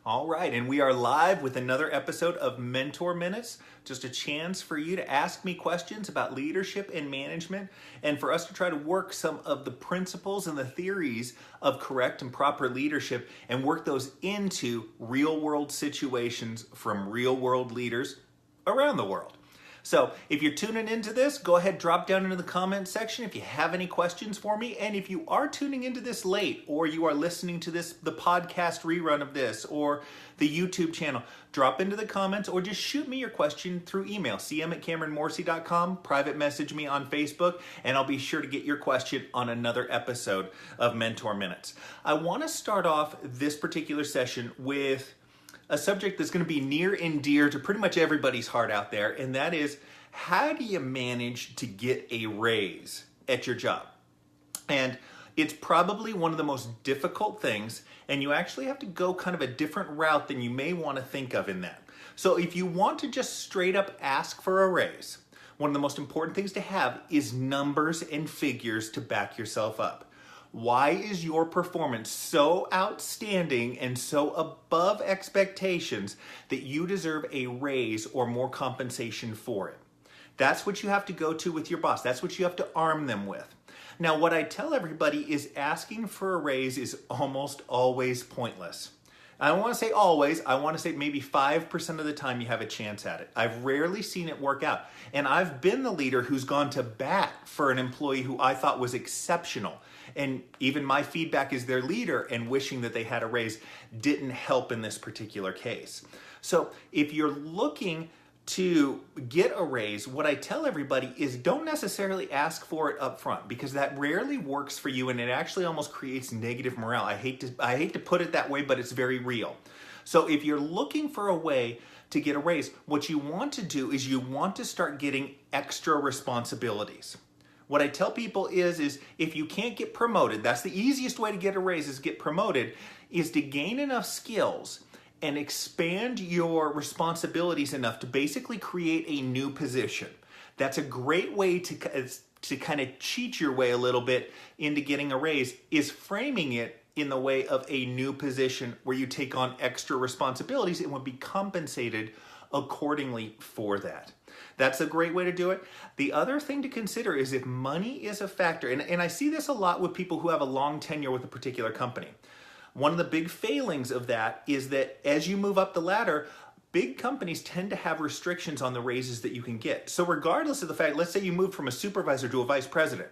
All right, and we are live with another episode of Mentor Minutes. Just a chance for you to ask me questions about leadership and management, and for us to try to work some of the principles and the theories of correct and proper leadership and work those into real world situations from real world leaders around the world. So if you're tuning into this, go ahead, drop down into the comment section if you have any questions for me. And if you are tuning into this late, or you are listening to this, the podcast rerun of this, or the YouTube channel, drop into the comments or just shoot me your question through email, cm@cameronmorrissey.com, private message me on Facebook, and I'll be sure to get your question on another episode of Mentor Minutes. I want to start off this particular session with a subject that's going to be near and dear to pretty much everybody's heart out there, and that is, how do you manage to get a raise at your job? And it's probably one of the most difficult things, and you actually have to go kind of a different route than you may want to think of in that. So if you want to just straight up ask for a raise, one of the most important things to have is numbers and figures to back yourself up. Why is your performance so outstanding and so above expectations that you deserve a raise or more compensation for it? That's what you have to go to with your boss. That's what you have to arm them with. Now, what I tell everybody is asking for a raise is almost always pointless. I don't want to say always. I want to say maybe 5% of the time you have a chance at it. I've rarely seen it work out. And I've been the leader who's gone to bat for an employee who I thought was exceptional. And even my feedback as their leader and wishing that they had a raise didn't help in this particular case. So if you're looking to get a raise, what I tell everybody is don't necessarily ask for it up front, because that rarely works for you and it actually almost creates negative morale. I hate to put it that way, but it's very real. So if you're looking for a way to get a raise, what you want to do is you want to start getting extra responsibilities. What I tell people is if you can't get promoted, that's the easiest way to get a raise, is get promoted, is to gain enough skills and expand your responsibilities enough to basically create a new position. That's a great way to kind of cheat your way a little bit into getting a raise, is framing it in the way of a new position where you take on extra responsibilities and would be compensated accordingly for that. That's a great way to do it. The other thing to consider is if money is a factor, and I see this a lot with people who have a long tenure with a particular company. One of the big failings of that is that as you move up the ladder, big companies tend to have restrictions on the raises that you can get. So regardless of the fact, let's say you moved from a supervisor to a vice president,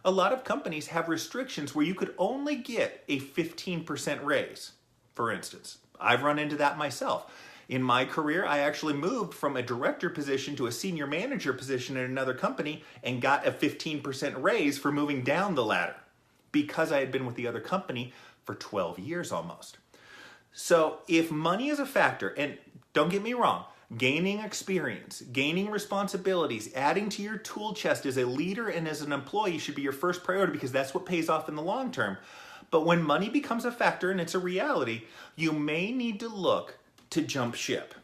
a lot of companies have restrictions where you could only get a 15% raise, for instance. I've run into that myself. In my career, I actually moved from a director position to a senior manager position in another company and got a 15% raise for moving down the ladder because I had been with the other company for 12 years almost. So if money is a factor, and don't get me wrong, gaining experience, gaining responsibilities, adding to your tool chest as a leader and as an employee should be your first priority, because that's what pays off in the long term. But when money becomes a factor and it's a reality, you may need to look to jump ship.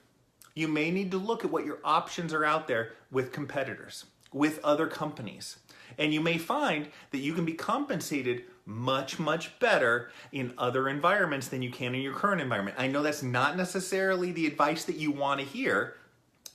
You may need to look at what your options are out there with competitors, with other companies. And you may find that you can be compensated much, much better in other environments than you can in your current environment. I know that's not necessarily the advice that you want to hear.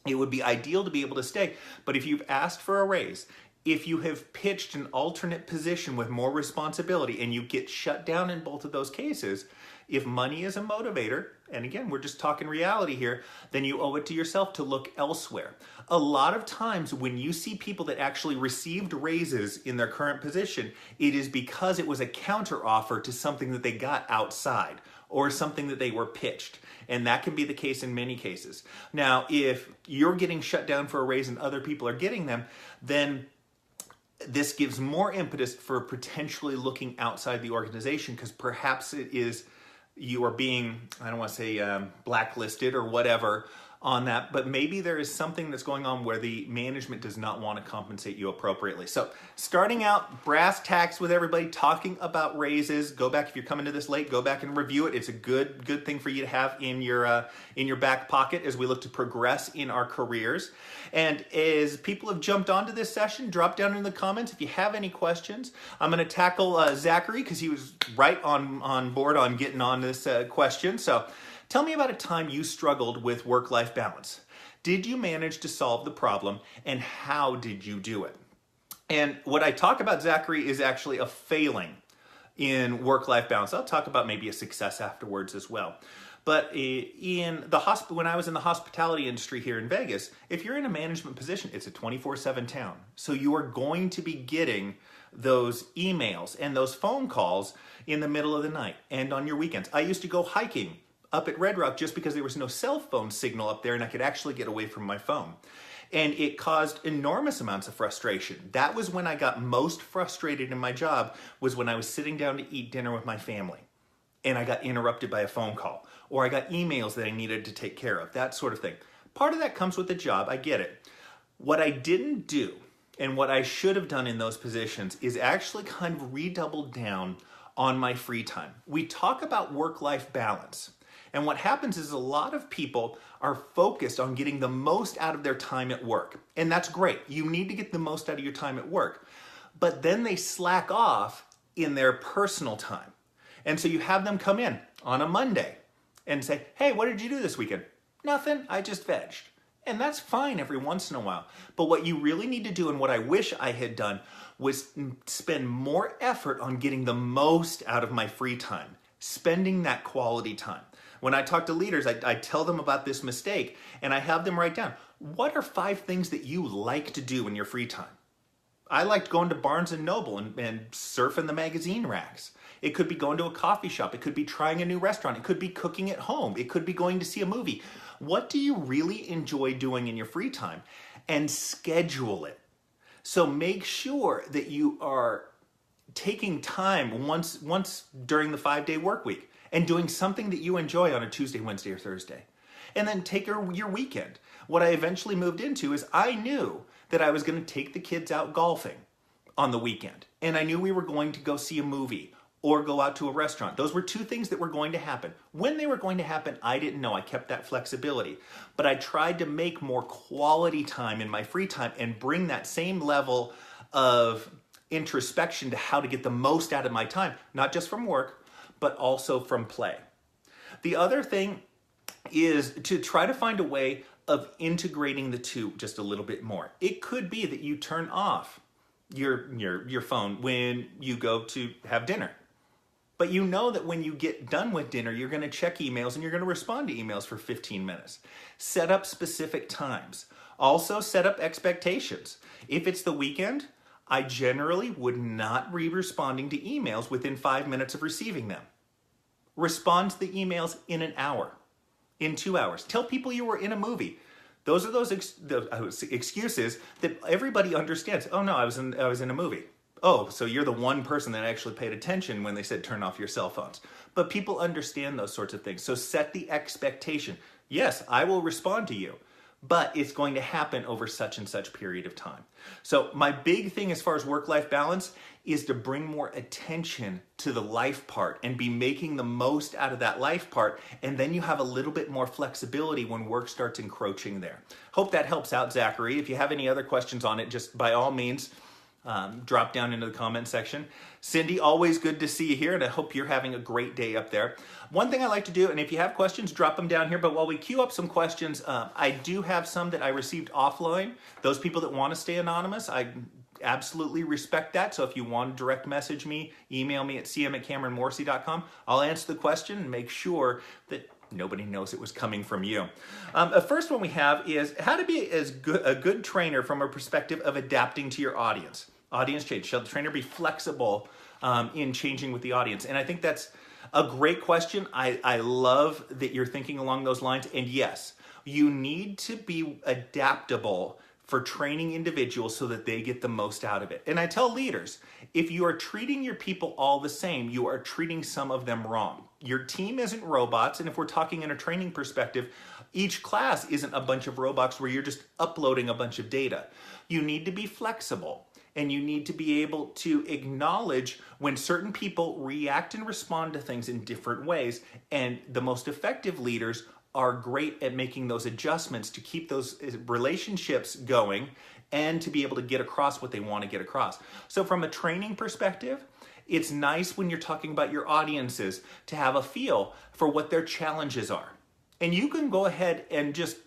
It would be ideal to be able to stay. But if you've asked for a raise, if you have pitched an alternate position with more responsibility and you get shut down in both of those cases, if money is a motivator, and again, we're just talking reality here, then you owe it to yourself to look elsewhere. A lot of times when you see people that actually received raises in their current position, it is because it was a counter offer to something that they got outside or something that they were pitched. And that can be the case in many cases. Now, if you're getting shut down for a raise and other people are getting them, then this gives more impetus for potentially looking outside the organization, because perhaps it is you are being, I don't want to say blacklisted or whatever on that, but maybe there is something that's going on where the management does not want to compensate you appropriately. So starting out brass tacks with everybody, talking about raises. Go back, if you're coming to this late, go back and review it. It's a good thing for you to have in your back pocket as we look to progress in our careers. And as people have jumped onto this session, drop down in the comments if you have any questions. I'm going to tackle Zachary because he was right on board on getting on this question. So Tell me about a time you struggled with work-life balance. Did you manage to solve the problem, and how did you do it? And what I talk about, Zachary, is actually a failing in work-life balance. I'll talk about maybe a success afterwards as well. But in the when I was in the hospitality industry here in Vegas, if you're in a management position, it's a 24/7 town. So you are going to be getting those emails and those phone calls in the middle of the night and on your weekends. I used to go hiking up at Red Rock just because there was no cell phone signal up there and I could actually get away from my phone. And it caused enormous amounts of frustration. That was when I got most frustrated in my job, was when I was sitting down to eat dinner with my family and I got interrupted by a phone call, or I got emails that I needed to take care of, that sort of thing. Part of that comes with the job, I get it. What I didn't do, and what I should have done in those positions, is actually kind of redoubled down on my free time. We talk about work-life balance, and what happens is a lot of people are focused on getting the most out of their time at work. And that's great. You need to get the most out of your time at work. But then they slack off in their personal time. And so you have them come in on a Monday and say, hey, what did you do this weekend? Nothing, I just vegged. And that's fine every once in a while. But what you really need to do, and what I wish I had done, was spend more effort on getting the most out of my free time, spending that quality time. When I talk to leaders, I tell them about this mistake, and I have them write down, what are 5 things that you like to do in your free time? I liked going to Barnes & Noble and surfing the magazine racks. It could be going to a coffee shop. It could be trying a new restaurant. It could be cooking at home. It could be going to see a movie. What do you really enjoy doing in your free time? And schedule it. So make sure that you are taking time once during the 5-day work week and doing something that you enjoy on a Tuesday, Wednesday, or Thursday. And then take your weekend. What I eventually moved into is I knew that I was going to take the kids out golfing on the weekend. And I knew we were going to go see a movie or go out to a restaurant. Those were 2 things that were going to happen. When they were going to happen, I didn't know. I kept that flexibility. But I tried to make more quality time in my free time and bring that same level of introspection to how to get the most out of my time, not just from work, but also from play. The other thing is to try to find a way of integrating the two just a little bit more. It could be that you turn off your phone when you go to have dinner. But you know that when you get done with dinner, you're going to check emails and you're going to respond to emails for 15 minutes. Set up specific times. Also set up expectations. If it's the weekend, I generally would not be responding to emails within 5 minutes of receiving them. Respond to the emails in an hour, in 2 hours. Tell people you were in a movie. Those are those excuses that everybody understands. Oh no, I was in a movie. Oh, so you're the one person that actually paid attention when they said turn off your cell phones. But people understand those sorts of things. So set the expectation. Yes, I will respond to you, but it's going to happen over such and such period of time. So my big thing as far as work-life balance is to bring more attention to the life part and be making the most out of that life part. And then you have a little bit more flexibility when work starts encroaching there. Hope that helps out, Zachary. If you have any other questions on it, just by all means, drop down into the comment section. Cindy, always good to see you here, and I hope you're having a great day up there. One thing I like to do, and if you have questions, drop them down here, but while we queue up some questions, I do have some that I received offline. Those people that want to stay anonymous, I absolutely respect that. So if you want to direct message me, email me at cm@cameronmorrissey.com. I'll answer the question and make sure that nobody knows it was coming from you. The first one we have is how to be a good trainer from a perspective of adapting to your audience. Audience change. Shall the trainer be flexible in changing with the audience? And I think that's a great question. I love that you're thinking along those lines. And yes, you need to be adaptable for training individuals so that they get the most out of it. And I tell leaders, if you are treating your people all the same, you are treating some of them wrong. Your team isn't robots, and if we're talking in a training perspective, each class isn't a bunch of robots where you're just uploading a bunch of data. You need to be flexible, and you need to be able to acknowledge when certain people react and respond to things in different ways, and the most effective leaders are great at making those adjustments to keep those relationships going and to be able to get across what they want to get across. So from a training perspective, It's nice when you're talking about your audiences to have a feel for what their challenges are. And you can go ahead and just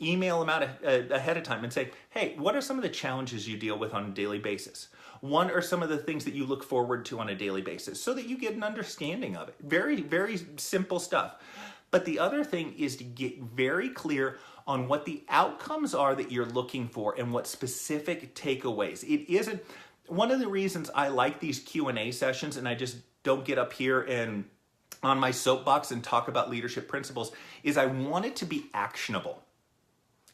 email them out ahead of time and say, hey, what are some of the challenges you deal with on a daily basis? What are some of the things that you look forward to on a daily basis, so that you get an understanding of it? Very, very simple stuff. But the other thing is to get very clear on what the outcomes are that you're looking for and what specific takeaways. It isn't, one of the reasons I like these Q&A sessions and I just don't get up here and on my soapbox and talk about leadership principles is I want it to be actionable.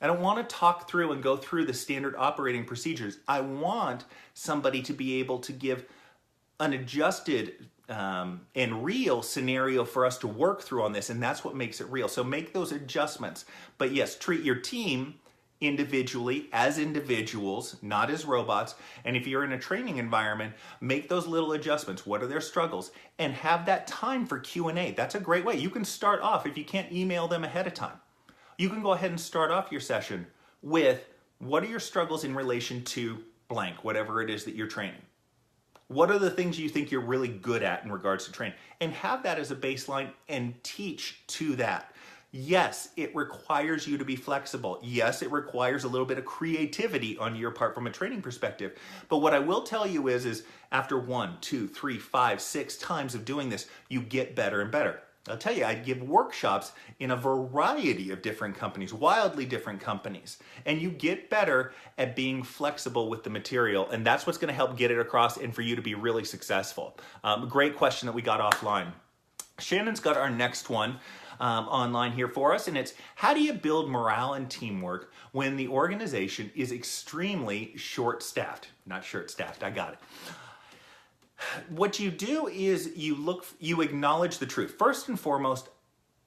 I don't want to talk through and go through the standard operating procedures. I want somebody to be able to give an adjusted and real scenario for us to work through on this, and that's what makes it real. So make those adjustments. But yes, treat your team individually as individuals, not as robots. And if you're in a training environment, make those little adjustments. What are their struggles? And have that time for Q&A. That's a great way. You can start off, if you can't email them ahead of time, you can go ahead and start off your session with, what are your struggles in relation to blank, whatever it is that you're training? What are the things you think you're really good at in regards to training? And have that as a baseline and teach to that. Yes, it requires you to be flexible. Yes, it requires a little bit of creativity on your part from a training perspective. But what I will tell you is after 1, 2, 3, 5, 6 times of doing this, you get better and better. I'll tell you, I give workshops in a variety of different companies, wildly different companies, and you get better at being flexible with the material, and that's what's going to help get it across and for you to be really successful. Great question that we got offline. Shannon's got our next one online here for us, and it's, how do you build morale and teamwork when the organization is extremely short-staffed? Not short-staffed, I got it. What you do is you acknowledge the truth. First and foremost,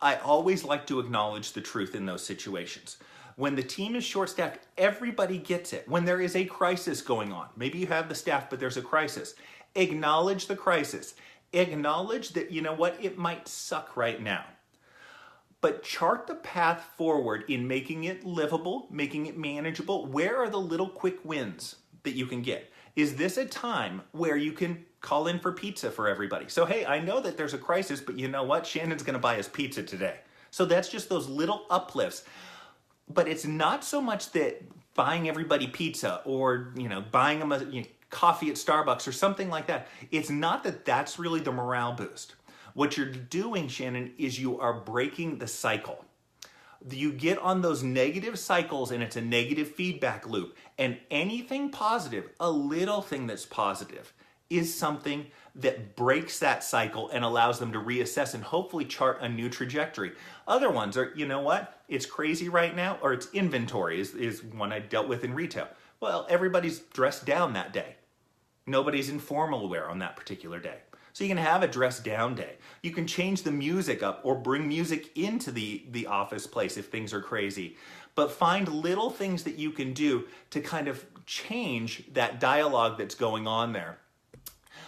I always like to acknowledge the truth in those situations. When the team is short-staffed, everybody gets it. When there is a crisis going on, maybe you have the staff, but there's a crisis. Acknowledge the crisis. Acknowledge that, you know what, it might suck right now. But chart the path forward in making it livable, making it manageable. Where are the little quick wins that you can get? Is this a time where you can call in for pizza for everybody? So, hey, I know that there's a crisis, but you know what? Shannon's going to buy us pizza today. So that's just those little uplifts. But it's not so much that buying everybody pizza or, buying them a coffee at Starbucks or something like that. It's not that that's really the morale boost. What you're doing, Shannon, is you are breaking the cycle. You get on those negative cycles and it's a negative feedback loop. And anything positive, a little thing that's positive, is something that breaks that cycle and allows them to reassess and hopefully chart a new trajectory. Other ones are, you know what, it's crazy right now, or it's inventory is one I dealt with in retail. Well, everybody's dressed down that day. Nobody's in formal wear on that particular day. So you can have a dress down day. You can change the music up or bring music into the office place if things are crazy. But find little things that you can do to kind of change that dialogue that's going on there.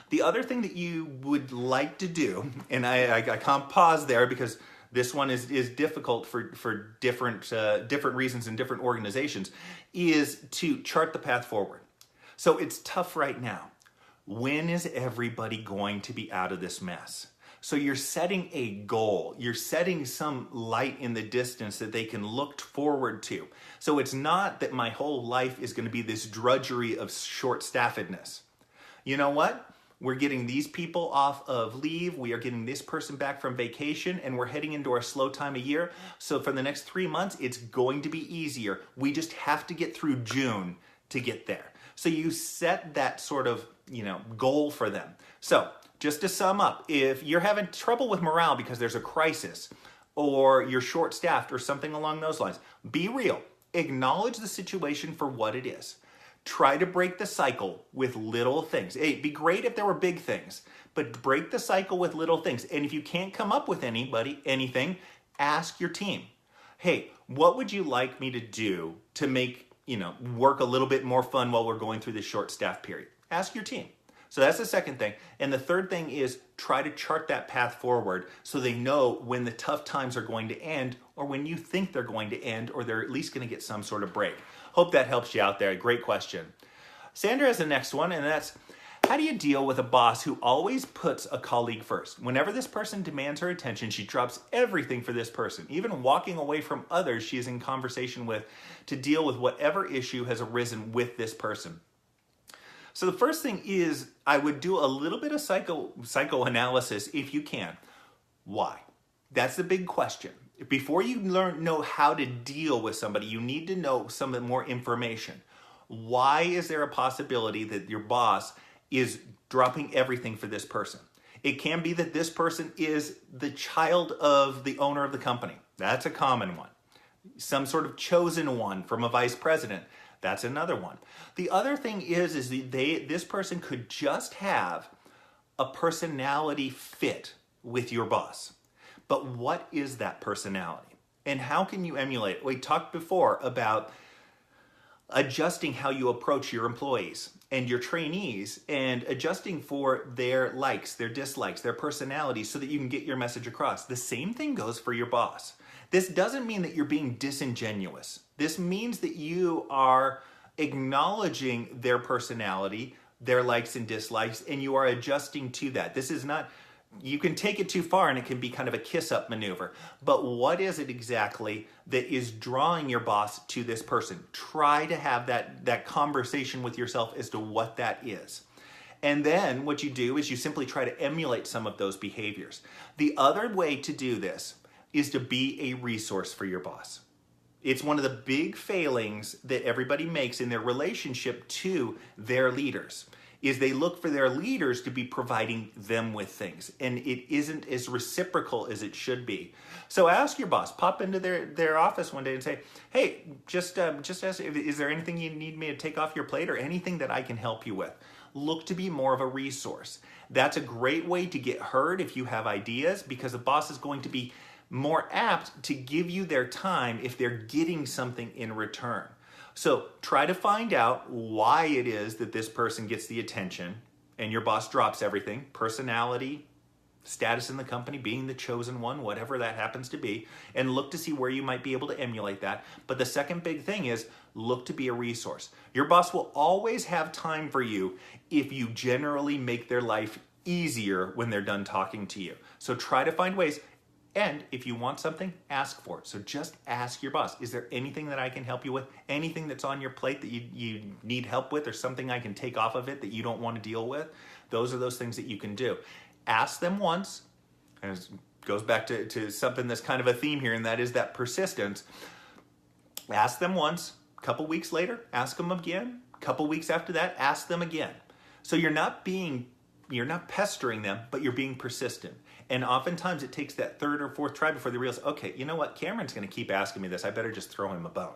The other thing that you would like to do, and I can't pause there because this one is difficult for different reasons in different organizations, is to chart the path forward. So it's tough right now. When is everybody going to be out of this mess? So you're setting a goal. You're setting some light in the distance that they can look forward to. So it's not that my whole life is going to be this drudgery of short-staffedness. You know what? We're getting these people off of leave. We are getting this person back from vacation, and we're heading into our slow time of year. So for the next 3 months, it's going to be easier. We just have to get through June to get there. So you set that sort of, goal for them. So just to sum up, if you're having trouble with morale because there's a crisis or you're short-staffed or something along those lines, be real. Acknowledge the situation for what it is. Try to break the cycle with little things. It'd be great if there were big things, but break the cycle with little things. And if you can't come up with anything, ask your team, hey, what would you like me to do to make work a little bit more fun while we're going through this short staff period? Ask your team. So that's the second thing. And the third thing is try to chart that path forward so they know when the tough times are going to end or when you think they're going to end or they're at least going to get some sort of break. Hope that helps you out there. Great question. Sandra has the next one, and that's, How do you deal with a boss who always puts a colleague first? Whenever this person demands her attention, she drops everything for this person. Even walking away from others she is in conversation with to deal with whatever issue has arisen with this person. So the first thing is I would do a little bit of psychoanalysis if you can. Why? That's the big question. Before you know how to deal with somebody, you need to know some more information. Why is there a possibility that your boss is dropping everything for this person? It can be that this person is the child of the owner of the company. That's a common one. Some sort of chosen one from a vice president. That's another one. The other thing is this person could just have a personality fit with your boss. But what is that personality? And how can you emulate it? We talked before about adjusting how you approach your employees and your trainees and adjusting for their likes, their dislikes, their personalities so that you can get your message across. The same thing goes for your boss. This doesn't mean that you're being disingenuous. This means that you are acknowledging their personality, their likes and dislikes, and you are adjusting to that. This is not, you can take it too far and it can be kind of a kiss-up maneuver. But what is it exactly that is drawing your boss to this person? Try to have that conversation with yourself as to what that is. And then what you do is you simply try to emulate some of those behaviors. The other way to do this is to be a resource for your boss. It's one of the big failings that everybody makes in their relationship to their leaders, is they look for their leaders to be providing them with things, and it isn't as reciprocal as it should be. So ask your boss, pop into their office one day and say, hey, just ask, is there anything you need me to take off your plate or anything that I can help you with? Look to be more of a resource. That's a great way to get heard if you have ideas, because the boss is going to be more apt to give you their time if they're getting something in return. So try to find out why it is that this person gets the attention and your boss drops everything, personality, status in the company, being the chosen one, whatever that happens to be, and look to see where you might be able to emulate that. But the second big thing is look to be a resource. Your boss will always have time for you if you generally make their life easier when they're done talking to you. So try to find ways. And if you want something, ask for it. So just ask your boss, is there anything that I can help you with? Anything that's on your plate that you need help with, or something I can take off of it that you don't want to deal with? Those are those things that you can do. Ask them once, and it goes back to something that's kind of a theme here, and that is that persistence. Ask them once, a couple weeks later, ask them again, a couple weeks after that, ask them again. So you're not pestering them, but you're being persistent. And oftentimes it takes that third or fourth try before they realize, okay, you know what, Cameron's going to keep asking me this. I better just throw him a bone.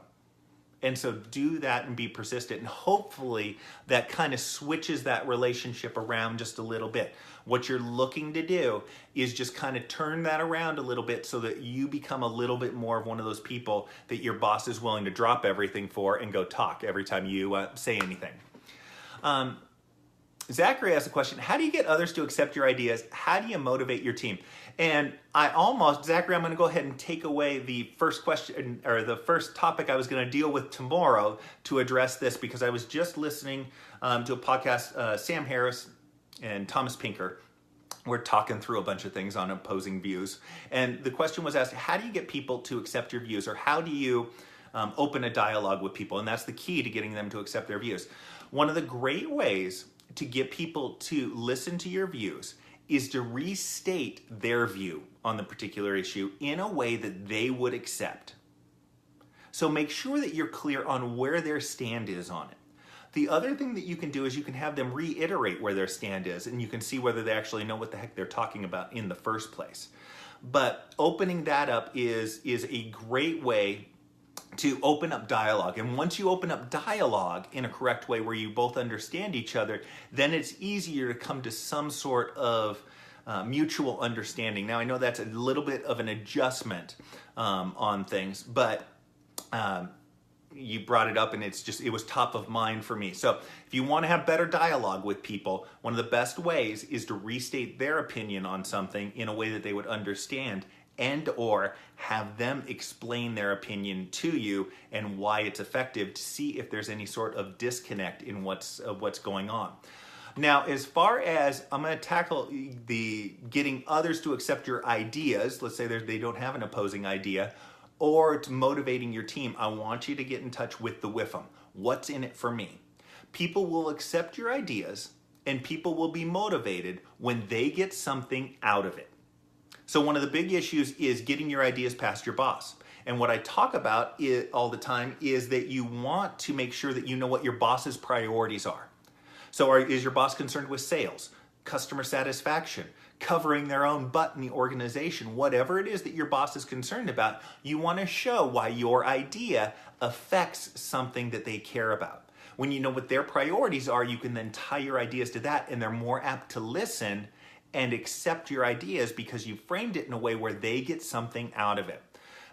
And so do that and be persistent. And hopefully that kind of switches that relationship around just a little bit. What you're looking to do is just kind of turn that around a little bit so that you become a little bit more of one of those people that your boss is willing to drop everything for and go talk every time you say anything. Zachary asked a question, how do you get others to accept your ideas? How do you motivate your team? And Zachary, I'm going to go ahead and take away the first question, or the first topic I was going to deal with tomorrow to address this, because I was just listening to a podcast, Sam Harris and Thomas Pinker. We're talking through a bunch of things on opposing views. And the question was asked, how do you get people to accept your views? Or how do you open a dialogue with people? And that's the key to getting them to accept their views. One of the great ways to get people to listen to your views is to restate their view on the particular issue in a way that they would accept. So make sure that you're clear on where their stand is on it. The other thing that you can do is you can have them reiterate where their stand is, and you can see whether they actually know what the heck they're talking about in the first place. But opening that up is a great way to open up dialogue. And once you open up dialogue in a correct way where you both understand each other, then it's easier to come to some sort of mutual understanding. Now, I know that's a little bit of an adjustment on things, but you brought it up and it was top of mind for me. So if you want to have better dialogue with people, one of the best ways is to restate their opinion on something in a way that they would understand, and or have them explain their opinion to you and why it's effective, to see if there's any sort of disconnect in what's going on. Now, as far as I'm going to tackle the getting others to accept your ideas, let's say they don't have an opposing idea, or it's motivating your team, I want you to get in touch with the WIFM. What's in it for me? People will accept your ideas and people will be motivated when they get something out of it. So one of the big issues is getting your ideas past your boss. And what I talk about all the time is that you want to make sure that you know what your boss's priorities are. So is your boss concerned with sales, customer satisfaction, covering their own butt in the organization? Whatever it is that your boss is concerned about, you want to show why your idea affects something that they care about. When you know what their priorities are, you can then tie your ideas to that, and they're more apt to listen and accept your ideas because you framed it in a way where they get something out of it.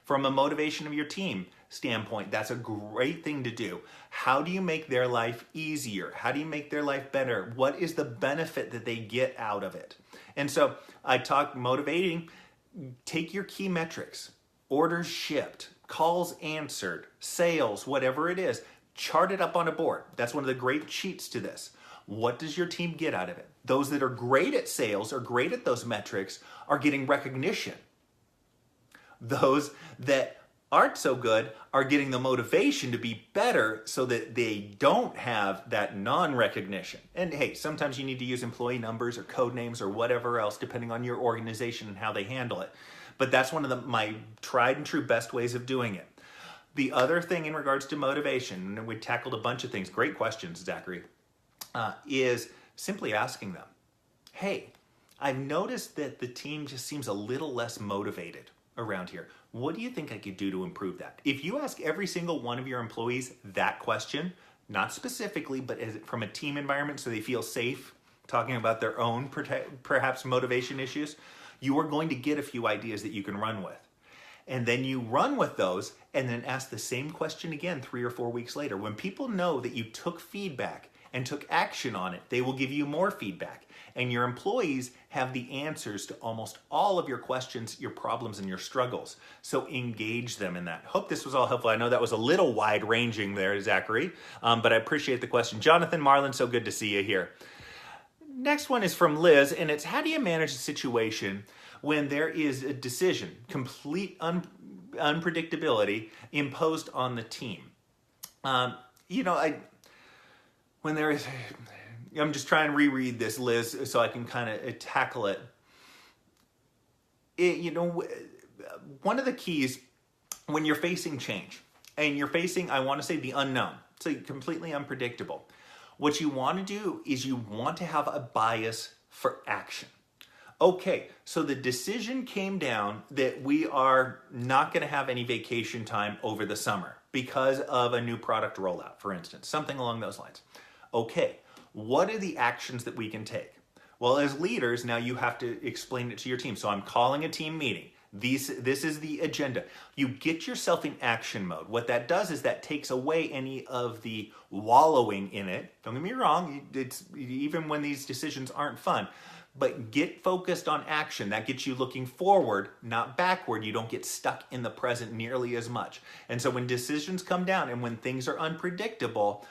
From a motivation of your team standpoint, that's a great thing to do. How do you make their life easier? How do you make their life better? What is the benefit that they get out of it? And so I talk motivating. Take your key metrics, orders shipped, calls answered, sales, whatever it is, chart it up on a board. That's one of the great cheats to this. What does your team get out of it? Those that are great at sales or great at those metrics are getting recognition. Those that aren't so good are getting the motivation to be better so that they don't have that non-recognition. And hey, sometimes you need to use employee numbers or code names or whatever else depending on your organization and how they handle it. But that's one of my tried and true best ways of doing it. The other thing in regards to motivation, and we tackled a bunch of things, great questions, Zachary, is simply asking them, hey, I've noticed that the team just seems a little less motivated around here. What do you think I could do to improve that? If you ask every single one of your employees that question, not specifically, but from a team environment so they feel safe talking about their own perhaps motivation issues, you are going to get a few ideas that you can run with. And then you run with those and then ask the same question again 3 or 4 weeks later. When people know that you took feedback and took action on it, they will give you more feedback. And your employees have the answers to almost all of your questions, your problems, and your struggles. So engage them in that. Hope this was all helpful. I know that was a little wide-ranging there, Zachary, but I appreciate the question. Jonathan Marlin, so good to see you here. Next one is from Liz, and it's how do you manage a situation when there is a decision, complete unpredictability imposed on the team? I'm just trying to reread this, Liz, so I can kind of tackle it. One of the keys when you're facing change, and you're facing, I want to say, the unknown, so completely unpredictable, what you want to do is you want to have a bias for action. Okay, so the decision came down that we are not going to have any vacation time over the summer because of a new product rollout, for instance, something along those lines. Okay, what are the actions that we can take? Well, as leaders, now you have to explain it to your team. So I'm calling a team meeting. This is the agenda. You get yourself in action mode. What that does is that takes away any of the wallowing in it. Don't get me wrong, it's even when these decisions aren't fun. But get focused on action. That gets you looking forward, not backward. You don't get stuck in the present nearly as much. And so when decisions come down and when things are unpredictable,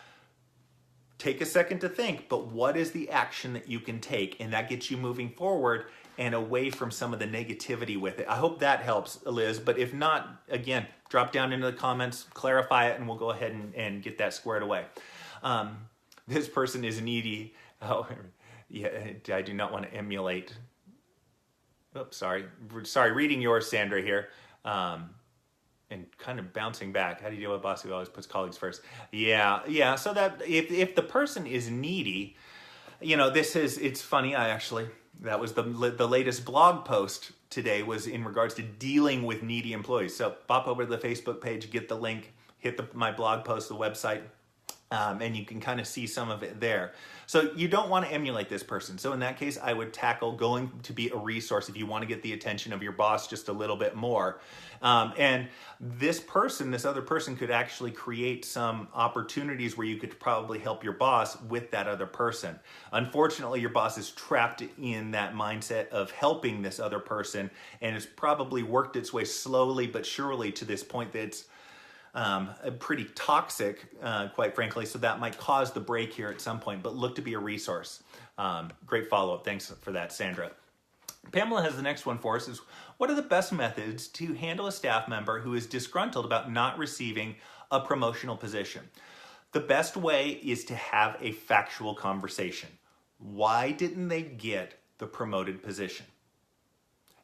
take a second to think, but what is the action that you can take? And that gets you moving forward and away from some of the negativity with it. I hope that helps, Liz. But if not, again, drop down into the comments, clarify it, and we'll go ahead and get that squared away. This person is needy. Oh, yeah, I do not want to emulate. Oops, sorry, reading yours, Sandra, here. And kind of bouncing back. How do you deal with a boss who always puts colleagues first? Yeah. So that if the person is needy, it's funny. That was the latest blog post today was in regards to dealing with needy employees. So pop over to the Facebook page, get the link, hit my blog post, the website, and you can kind of see some of it there. So you don't want to emulate this person. So in that case, I would tackle going to be a resource if you want to get the attention of your boss just a little bit more. And this other person could actually create some opportunities where you could probably help your boss with that other person. Unfortunately, your boss is trapped in that mindset of helping this other person, and it's probably worked its way slowly but surely to this point that it's pretty toxic, quite frankly, so that might cause the break here at some point, but look to be a resource. Great follow-up. Thanks for that, Sandra. Pamela has the next one for us is, what are the best methods to handle a staff member who is disgruntled about not receiving a promotional position? The best way is to have a factual conversation. Why didn't they get the promoted position?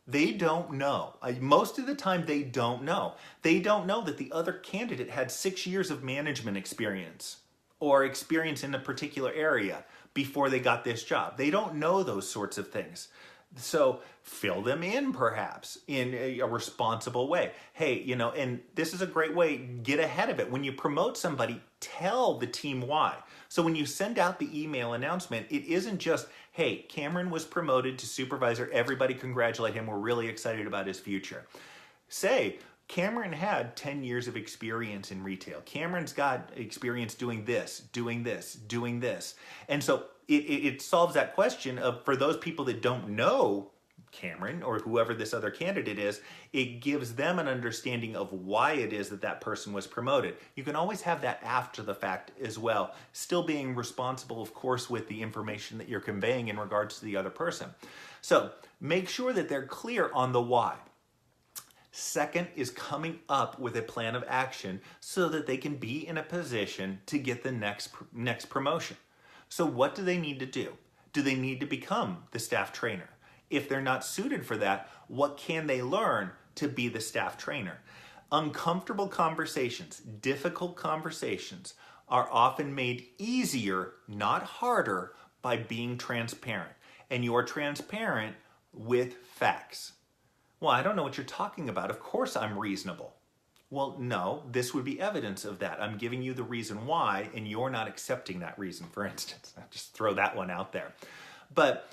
They don't know. Most of the time, they don't know. They don't know that the other candidate had 6 years of management experience or experience in a particular area before they got this job. They don't know those sorts of things. So fill them in perhaps in a responsible way. Hey, and this is a great way, get ahead of it. When you promote somebody, tell the team why. So when you send out the email announcement, it isn't just, hey, Cameron was promoted to supervisor, everybody congratulate him, we're really excited about his future. Say, Cameron had 10 years of experience in retail. Cameron's got experience doing this, doing this, doing this. And so it solves that question of, for those people that don't know Cameron or whoever this other candidate is, it gives them an understanding of why it is that that person was promoted. You can always have that after the fact as well, still being responsible, of course, with the information that you're conveying in regards to the other person. So make sure that they're clear on the why. Second is coming up with a plan of action so that they can be in a position to get the next promotion. So what do they need to do? Do they need to become the staff trainer? If they're not suited for that, what can they learn to be the staff trainer? Uncomfortable conversations, difficult conversations are often made easier, not harder, by being transparent. And you're transparent with facts. Well, I don't know what you're talking about. Of course I'm reasonable. Well, no, this would be evidence of that. I'm giving you the reason why, and you're not accepting that reason, for instance. I'll just throw that one out there. But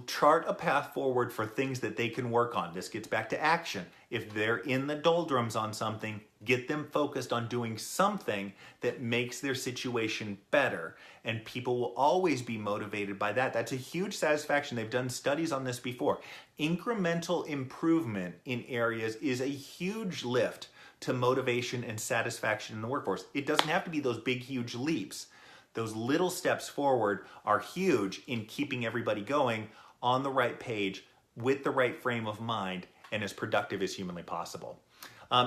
chart a path forward for things that they can work on. This gets back to action. If they're in the doldrums on something, get them focused on doing something that makes their situation better. And people will always be motivated by that. That's a huge satisfaction. They've done studies on this before. Incremental improvement in areas is a huge lift to motivation and satisfaction in the workforce. It doesn't have to be those big, huge leaps. Those little steps forward are huge in keeping everybody going on the right page with the right frame of mind and as productive as humanly possible.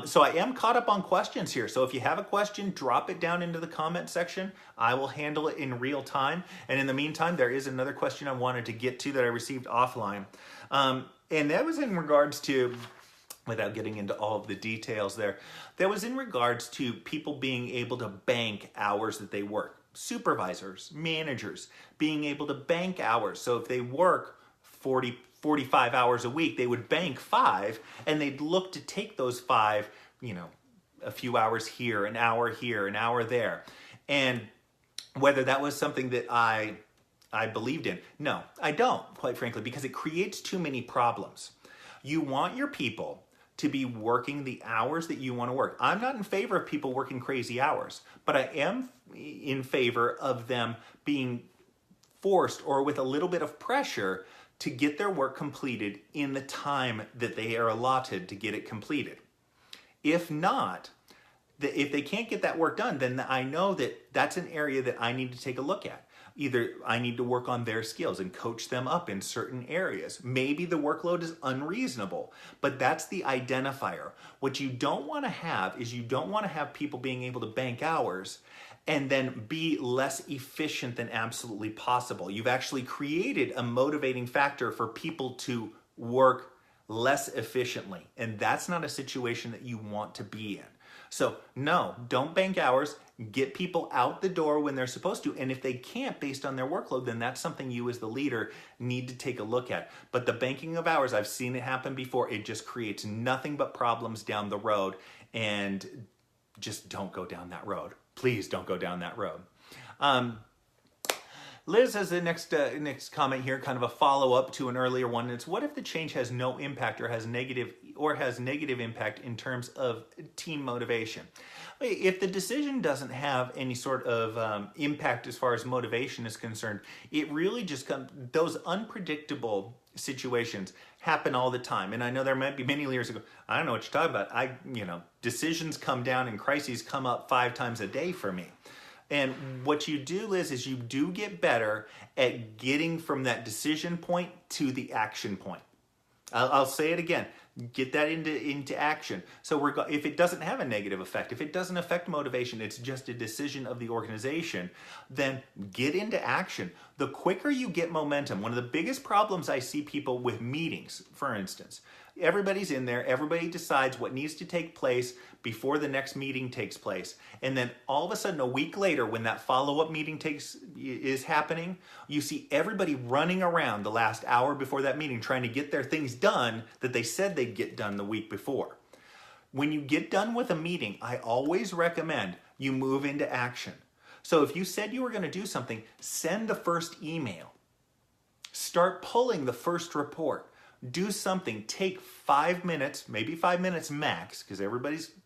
So I am caught up on questions here. So if you have a question, drop it down into the comment section. I will handle it in real time. And in the meantime, there is another question I wanted to get to that I received offline. And that was in regards to, without getting into all of the details there, that was in regards to people being able to bank hours that they work. Supervisors, managers, being able to bank hours. So if they work 45 hours a week, they would bank 5, and they'd look to take those 5, a few hours here, an hour there. And whether that was something that I believed in, no, I don't, quite frankly, because it creates too many problems. You want your people to be working the hours that you want to work. I'm not in favor of people working crazy hours, but I am in favor of them being forced or with a little bit of pressure to get their work completed in the time that they are allotted to get it completed. If not, if they can't get that work done, then I know that that's an area that I need to take a look at. Either I need to work on their skills and coach them up in certain areas. Maybe the workload is unreasonable, but that's the identifier. What you don't want to have is you don't want to have people being able to bank hours and then be less efficient than absolutely possible. You've actually created a motivating factor for people to work less efficiently, and that's not a situation that you want to be in. So no, don't bank hours. Get people out the door when they're supposed to. And if they can't based on their workload, then that's something you as the leader need to take a look at. But the banking of hours, I've seen it happen before. It just creates nothing but problems down the road. And just don't go down that road. Please don't go down that road. Liz has the next comment here, kind of a follow-up to an earlier one. It's, what if the change has no impact or has negative impact in terms of team motivation? If the decision doesn't have any sort of impact as far as motivation is concerned, it really just comes, those unpredictable situations, happen all the time. And I know there might be many leaders who go, I don't know what you're talking about. Decisions come down and crises come up 5 times a day for me. And what you do is you do get better at getting from that decision point to the action point. I'll say it again. Get that into action. So if it doesn't have a negative effect, if it doesn't affect motivation, it's just a decision of the organization, then get into action. The quicker you get momentum, one of the biggest problems I see people with meetings, for instance, everybody's in there, everybody decides what needs to take place before the next meeting takes place. And then all of a sudden, a week later, when that follow-up meeting is happening, you see everybody running around the last hour before that meeting trying to get their things done that they said they'd get done the week before. When you get done with a meeting, I always recommend you move into action. So if you said you were going to do something, send the first email. Start pulling the first report. Do something. Take 5 minutes, maybe 5 minutes max, because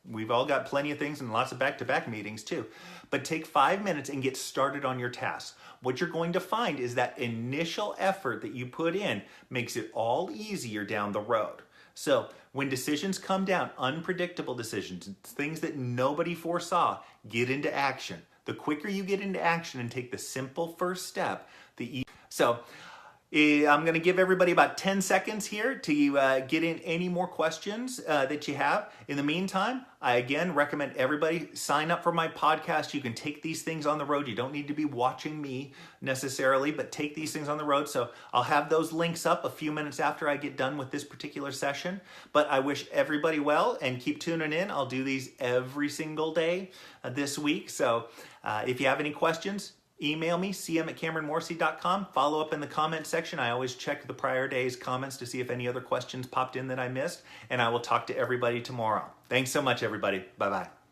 we've all got plenty of things and lots of back-to-back meetings too. But take 5 minutes and get started on your task. What you're going to find is that initial effort that you put in makes it all easier down the road. So when decisions come down, unpredictable decisions, things that nobody foresaw, get into action. The quicker you get into action and take the simple first step, the easier. So I'm going to give everybody about 10 seconds here to get in any more questions that you have. In the meantime, I again recommend everybody sign up for my podcast. You can take these things on the road. You don't need to be watching me necessarily, but take these things on the road. So I'll have those links up a few minutes after I get done with this particular session. But I wish everybody well and keep tuning in. I'll do these every single day this week. So if you have any questions, email me, cm@cameronmorrissey.com. Follow up in the comment section. I always check the prior day's comments to see if any other questions popped in that I missed. And I will talk to everybody tomorrow. Thanks so much, everybody. Bye-bye.